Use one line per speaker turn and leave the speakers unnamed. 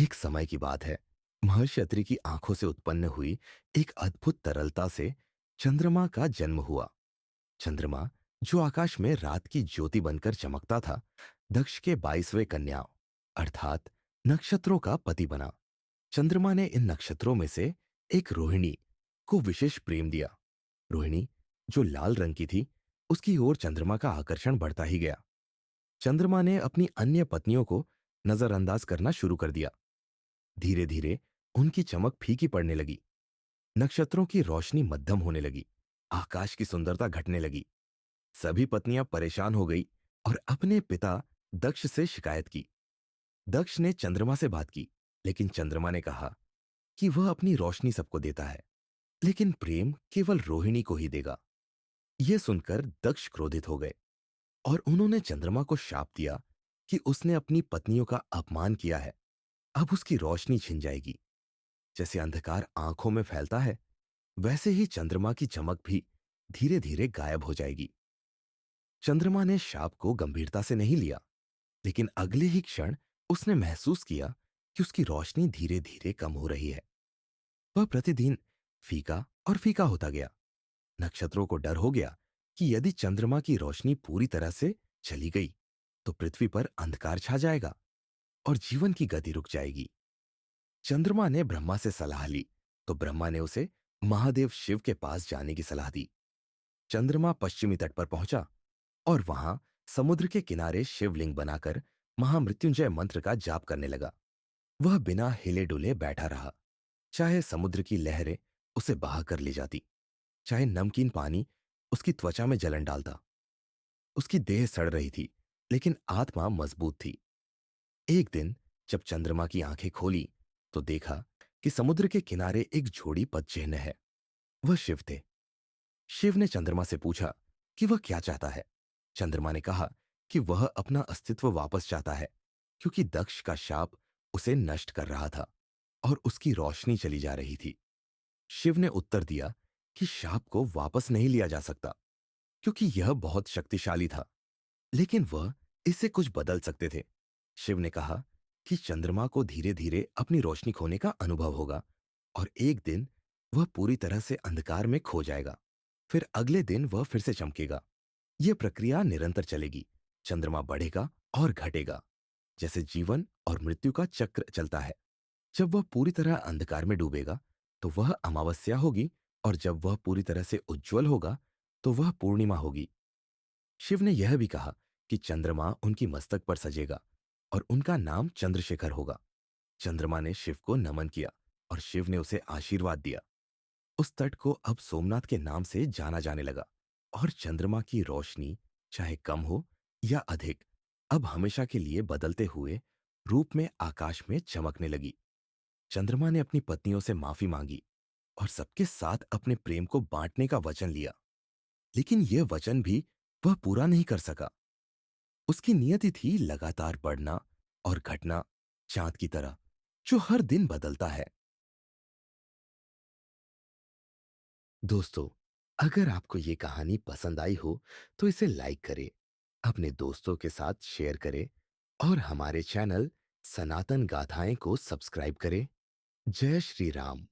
एक समय की बात है। महर्षि अत्रि की आंखों से उत्पन्न हुई एक अद्भुत तरलता से चंद्रमा का जन्म हुआ। चंद्रमा, जो आकाश में रात की ज्योति बनकर चमकता था, दक्ष के 22वें कन्या अर्थात नक्षत्रों का पति बना। चंद्रमा ने इन नक्षत्रों में से एक रोहिणी को विशेष प्रेम दिया। रोहिणी, जो लाल रंग की थी, उसकी ओर चंद्रमा का आकर्षण बढ़ता ही गया। चंद्रमा ने अपनी अन्य पत्नियों को नजरअंदाज करना शुरू कर दिया। धीरे धीरे उनकी चमक फीकी पड़ने लगी। नक्षत्रों की रोशनी मध्यम होने लगी। आकाश की सुंदरता घटने लगी। सभी पत्नियां परेशान हो गई और अपने पिता दक्ष से शिकायत की। दक्ष ने चंद्रमा से बात की, लेकिन चंद्रमा ने कहा कि वह अपनी रोशनी सबको देता है, लेकिन प्रेम केवल रोहिणी को ही देगा। यह सुनकर दक्ष क्रोधित हो गए और उन्होंने चंद्रमा को शाप दिया कि उसने अपनी पत्नियों का अपमान किया है, अब उसकी रोशनी छिन जाएगी। जैसे अंधकार आंखों में फैलता है, वैसे ही चंद्रमा की चमक भी धीरे धीरे गायब हो जाएगी। चंद्रमा ने शाप को गंभीरता से नहीं लिया, लेकिन अगले ही क्षण उसने महसूस किया कि उसकी रोशनी धीरे धीरे कम हो रही है। वह प्रतिदिन फीका और फीका होता गया। नक्षत्रों को डर हो गया कि यदि चंद्रमा की रोशनी पूरी तरह से चली गई तो पृथ्वी पर अंधकार छा जाएगा और जीवन की गति रुक जाएगी। चंद्रमा ने ब्रह्मा से सलाह ली, तो ब्रह्मा ने उसे महादेव शिव के पास जाने की सलाह दी। चंद्रमा पश्चिमी तट पर पहुंचा और वहां समुद्र के किनारे शिवलिंग बनाकर महामृत्युंजय मंत्र का जाप करने लगा। वह बिना हिले डुले बैठा रहा, चाहे समुद्र की लहरें उसे बहा कर ले जाती, चाहे नमकीन पानी उसकी त्वचा में जलन डालता। उसकी देह सड़ रही थी, लेकिन आत्मा मजबूत थी। एक दिन जब चंद्रमा की आंखें खोली, तो देखा कि समुद्र के किनारे एक जोड़ी पदचिह्न है। वह शिव थे। शिव ने चंद्रमा से पूछा कि वह क्या चाहता है। चंद्रमा ने कहा कि वह अपना अस्तित्व वापस चाहता है, क्योंकि दक्ष का शाप उसे नष्ट कर रहा था और उसकी रोशनी चली जा रही थी। शिव ने उत्तर दिया कि शाप को वापस नहीं लिया जा सकता, क्योंकि यह बहुत शक्तिशाली था, लेकिन वह इसे कुछ बदल सकते थे। शिव ने कहा कि चंद्रमा को धीरे धीरे अपनी रोशनी खोने का अनुभव होगा और एक दिन वह पूरी तरह से अंधकार में खो जाएगा। फिर अगले दिन वह फिर से चमकेगा। यह प्रक्रिया निरंतर चलेगी। चंद्रमा बढ़ेगा और घटेगा, जैसे जीवन और मृत्यु का चक्र चलता है। जब वह पूरी तरह अंधकार में डूबेगा तो वह अमावस्या होगी, और जब वह पूरी तरह से उज्जवल होगा तो वह पूर्णिमा होगी। शिव ने यह भी कहा कि चंद्रमा उनकी मस्तक पर सजेगा और उनका नाम चंद्रशेखर होगा। चंद्रमा ने शिव को नमन किया और शिव ने उसे आशीर्वाद दिया। उस तट को अब सोमनाथ के नाम से जाना जाने लगा और चंद्रमा की रोशनी, चाहे कम हो या अधिक, अब हमेशा के लिए बदलते हुए रूप में आकाश में चमकने लगी। चंद्रमा ने अपनी पत्नियों से माफी मांगी और सबके साथ अपने प्रेम को बांटने का वचन लिया, लेकिन यह वचन भी वह पूरा नहीं कर सका। उसकी नियति थी लगातार बढ़ना और घटना, चांद की तरह जो हर दिन बदलता है। दोस्तों, अगर आपको ये कहानी पसंद आई हो तो इसे लाइक करें, अपने दोस्तों के साथ शेयर करें और हमारे चैनल सनातन गाथाएं को सब्सक्राइब करें। जय श्री राम।